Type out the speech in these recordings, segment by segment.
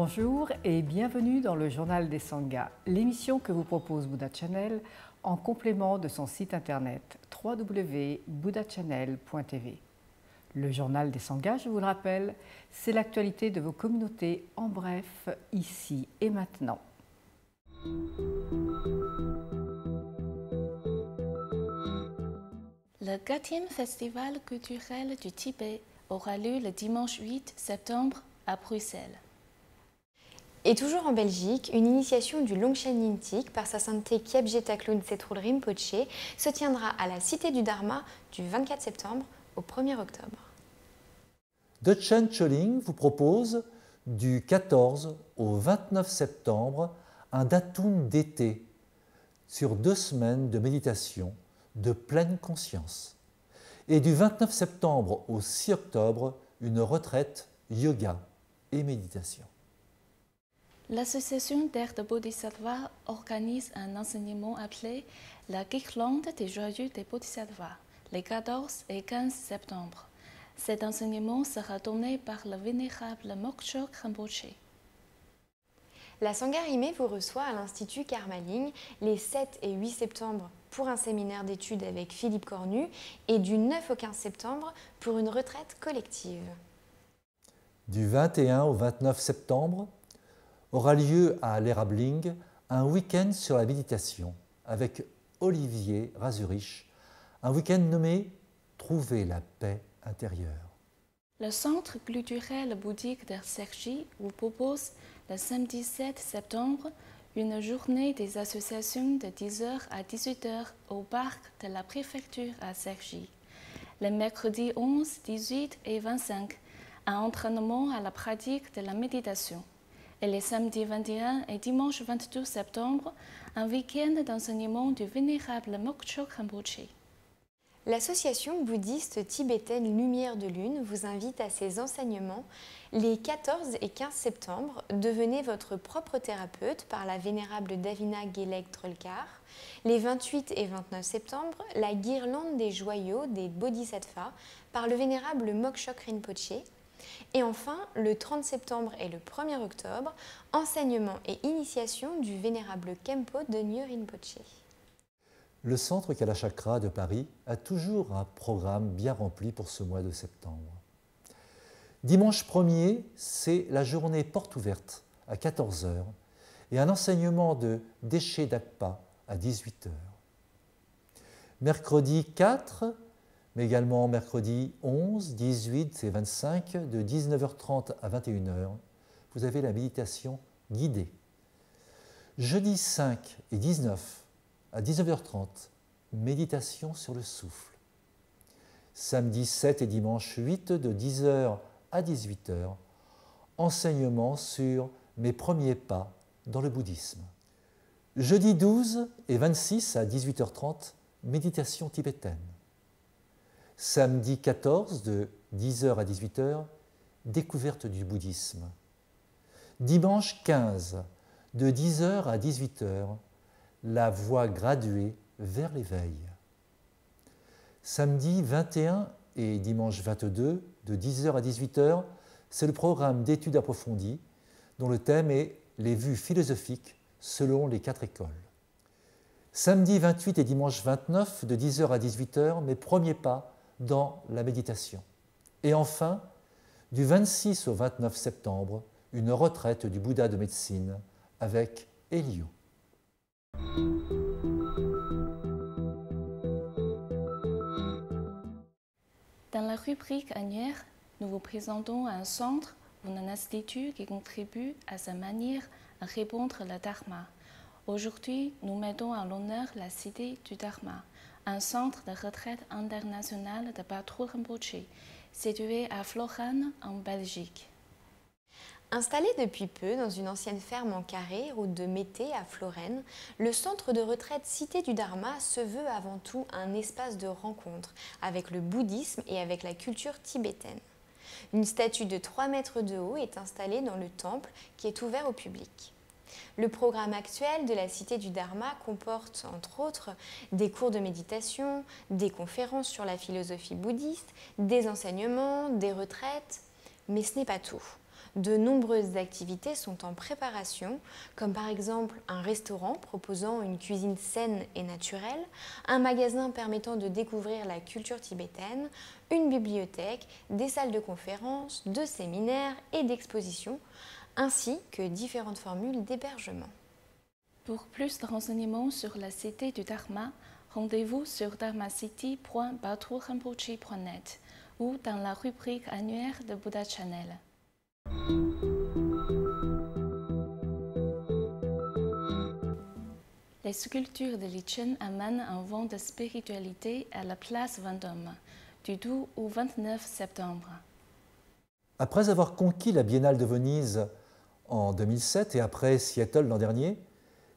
Bonjour et bienvenue dans le Journal des Sanghas, l'émission que vous propose Buddha Channel en complément de son site internet www.buddhachannel.tv. Le Journal des Sanghas, je vous le rappelle, c'est l'actualité de vos communautés en bref, ici et maintenant. Le 4e Festival culturel du Tibet aura lieu le dimanche 8 septembre à Bruxelles. Et toujours en Belgique, une initiation du Longchen Nyingtik par sa sainteté Kyabje Taklun Tsetrul Rinpoche se tiendra à la Cité du Dharma du 24 septembre au 1er octobre. Dodchen Choling vous propose du 14 au 29 septembre un datum d'été sur 2 semaines de méditation de pleine conscience. Et du 29 septembre au 6 octobre, une retraite yoga et méditation. L'association d'Air de Bodhisattva organise un enseignement appelé la Guirlande des Joyeux des Bodhisattvas, les 14 et 15 septembre. Cet enseignement sera donné par le vénérable Mokchok Rinpoche. La Sangha Rimé vous reçoit à l'Institut Karmaling les 7 et 8 septembre pour un séminaire d'études avec Philippe Cornu et du 9 au 15 septembre pour une retraite collective. Du 21 au 29 septembre aura lieu à l'Erabling un week-end sur la méditation avec Olivier Razurich, un week-end nommé « Trouver la paix intérieure ». Le Centre culturel bouddhique de Sergi vous propose le samedi 7 septembre une journée des associations de 10h à 18h au parc de la préfecture à Sergi. Le mercredi 11, 18 et 25, un entraînement à la pratique de la méditation. Et les samedis 21 et dimanche 22 septembre, un week-end d'enseignement du vénérable Mokchok Rinpoche. L'association bouddhiste tibétaine Lumière de Lune vous invite à ses enseignements les 14 et 15 septembre. Devenez votre propre thérapeute par la vénérable Davina Gelek Trolkar. Les 28 et 29 septembre, la guirlande des joyaux des Bodhisattvas par le vénérable Mokchok Rinpoche. Et enfin, le 30 septembre et le 1er octobre, enseignement et initiation du vénérable Khenpo Döngyö Rinpoche. Le Centre Kalachakra de Paris a toujours un programme bien rempli pour ce mois de septembre. Dimanche 1er, c'est la journée porte ouverte à 14h et un enseignement de déchets d'Akpa à 18h. Mercredi 4, mais également mercredi 11, 18 et 25, de 19h30 à 21h, vous avez la méditation guidée. Jeudi 5 et 19, à 19h30, méditation sur le souffle. Samedi 7 et dimanche 8, de 10h à 18h, enseignement sur mes premiers pas dans le bouddhisme. Jeudi 12 et 26 à 18h30, méditation tibétaine. Samedi 14, de 10h à 18h, découverte du bouddhisme. Dimanche 15, de 10h à 18h, la voie graduée vers l'éveil. Samedi 21 et dimanche 22, de 10h à 18h, c'est le programme d'études approfondies dont le thème est les vues philosophiques selon les 4 écoles. Samedi 28 et dimanche 29, de 10h à 18h, mes premiers pas dans la méditation. Et enfin, du 26 au 29 septembre, une retraite du Bouddha de médecine avec Elio. Dans la rubrique annuaire, nous vous présentons un centre ou un institut qui contribue à sa manière à répondre le Dharma. Aujourd'hui, nous mettons à l'honneur la Cité du Dharma, un centre de retraite international de Patrul Rinpoche, situé à Florennes, en Belgique. Installé depuis peu dans une ancienne ferme en carré, route de Mété à Florennes, le centre de retraite Cité du Dharma se veut avant tout un espace de rencontre avec le bouddhisme et avec la culture tibétaine. Une statue de 3 mètres de haut est installée dans le temple qui est ouvert au public. Le programme actuel de la Cité du Dharma comporte, entre autres, des cours de méditation, des conférences sur la philosophie bouddhiste, des enseignements, des retraites. Mais ce n'est pas tout. De nombreuses activités sont en préparation, comme par exemple un restaurant proposant une cuisine saine et naturelle, un magasin permettant de découvrir la culture tibétaine, une bibliothèque, des salles de conférences, de séminaires et d'expositions, ainsi que différentes formules d'hébergement. Pour plus de renseignements sur la Cité du Dharma, rendez-vous sur dharmacity.baturrinpoche.net ou dans la rubrique annuaire de Buddha Channel. Les sculptures de Lichen amènent un vent de spiritualité à la place Vendôme, du 12 au 29 septembre. Après avoir conquis la Biennale de Venise en 2007 et après Seattle l'an dernier,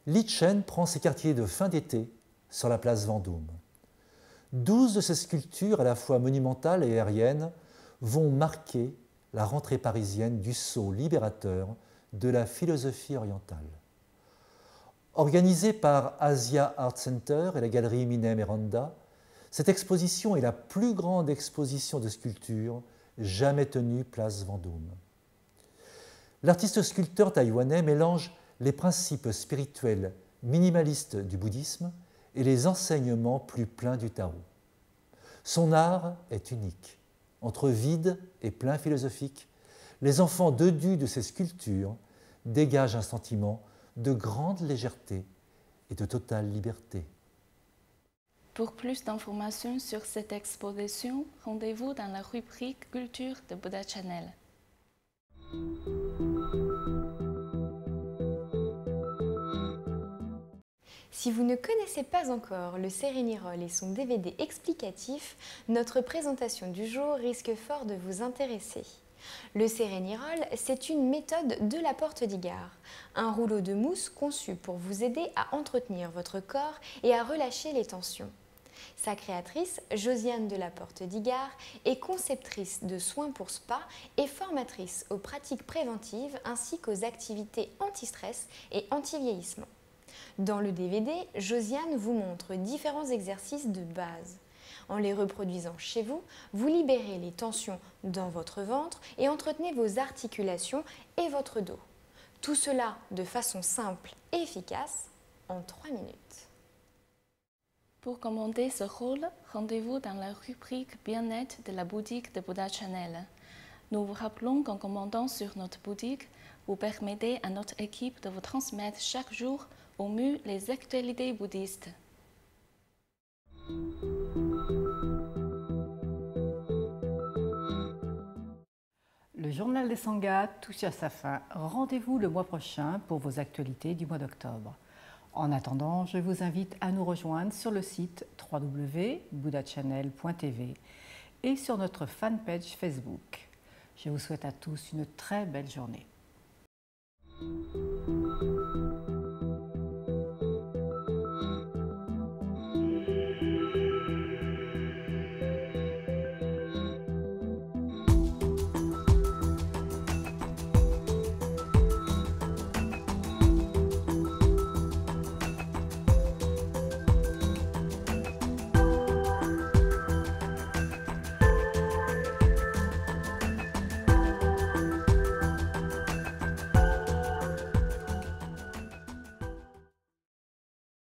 Lichen prend ses quartiers de fin d'été sur la place Vendôme. 12 de ces sculptures, à la fois monumentales et aériennes, vont marquer la rentrée parisienne du sceau libérateur de la philosophie orientale. Organisée par Asia Art Center et la galerie Minem Randa, cette exposition est la plus grande exposition de sculptures jamais tenue place Vendôme. L'artiste sculpteur taïwanais mélange les principes spirituels minimalistes du bouddhisme et les enseignements plus pleins du Tao. Son art est unique. Entre vide et plein philosophique, les enfants dodus de ces sculptures dégagent un sentiment de grande légèreté et de totale liberté. Pour plus d'informations sur cette exposition, rendez-vous dans la rubrique Culture de Buddha Channel. Si vous ne connaissez pas encore le Sérénirol et son DVD explicatif, notre présentation du jour risque fort de vous intéresser. Le Sérénirol, c'est une méthode de la Porte d'Igare, un rouleau de mousse conçu pour vous aider à entretenir votre corps et à relâcher les tensions. Sa créatrice, Josiane de la Porte d'Igare, est conceptrice de soins pour spa et formatrice aux pratiques préventives ainsi qu'aux activités anti-stress et anti-vieillissement. Dans le DVD, Josiane vous montre différents exercices de base. En les reproduisant chez vous, vous libérez les tensions dans votre ventre et entretenez vos articulations et votre dos. Tout cela de façon simple et efficace en 3 minutes. Pour commander ce rôle, rendez-vous dans la rubrique Bien-être de la boutique de Buddha Channel. Nous vous rappelons qu'en commandant sur notre boutique, vous permettez à notre équipe de vous transmettre chaque jour au mieux les actualités bouddhistes. Le journal des Sanghas touche à sa fin. Rendez-vous le mois prochain pour vos actualités du mois d'octobre. En attendant, je vous invite à nous rejoindre sur le site www.buddhachannel.tv et sur notre fanpage Facebook. Je vous souhaite à tous une très belle journée.